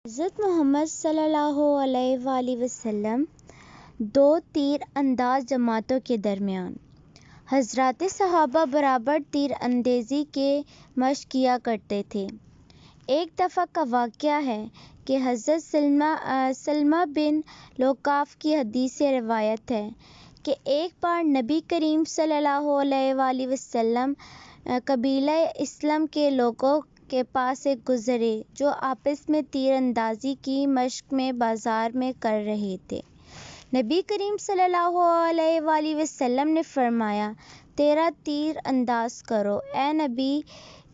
حضرت محمد صلی اللہ علیہ وآلہ وسلم دو تیر انداز جماعتوں کے درمیان۔ حضرات صحابہ برابر تیر اندازی کے مشق کیا کرتے تھے۔ ایک دفعہ کا واقعہ ہے کہ حضرت سلمہ بن لوقاف کی حدیث سے روایت ہے کہ ایک بار نبی کریم صلی اللہ علیہ وآلہ وسلم قبیلہ اسلم کے لوگوں کے پاس سے گزرے جو آپس میں تیر اندازی کی مشق میں بازار میں کر رہے تھے۔ نبی کریم صلی اللہ علیہ وآلہ وسلم نے فرمایا، تیرا تیر انداز کرو اے نبی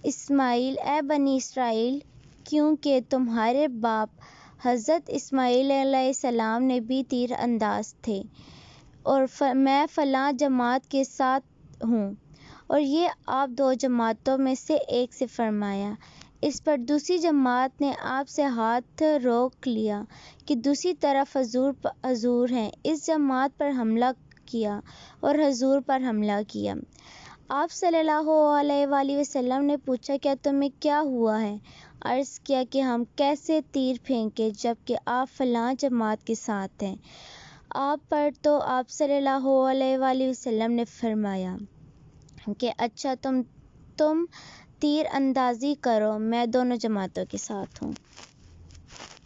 اسماعیل، اے بنی اسرائیل، کیونکہ تمہارے باپ حضرت اسماعیل علیہ السلام نے بھی تیر انداز تھے اور میں فلاں جماعت کے ساتھ ہوں، اور یہ آپ دو جماعتوں میں سے ایک سے فرمایا۔ اس پر دوسری جماعت نے آپ سے ہاتھ روک لیا کہ دوسری طرف حضور ہیں، اس جماعت پر حملہ کیا اور حضور پر حملہ کیا۔ آپ صلی اللہ علیہ وآلہ وسلم نے پوچھا، کیا تمہیں کیا ہوا ہے؟ عرض کیا کہ ہم کیسے تیر پھینکیں جبکہ آپ فلاں جماعت کے ساتھ ہیں؟ آپ پر تو آپ صلی اللہ علیہ وآلہ وسلم نے فرمایا کہ اچھا تم تیر اندازی کرو، میں دونوں جماعتوں کے ساتھ ہوں۔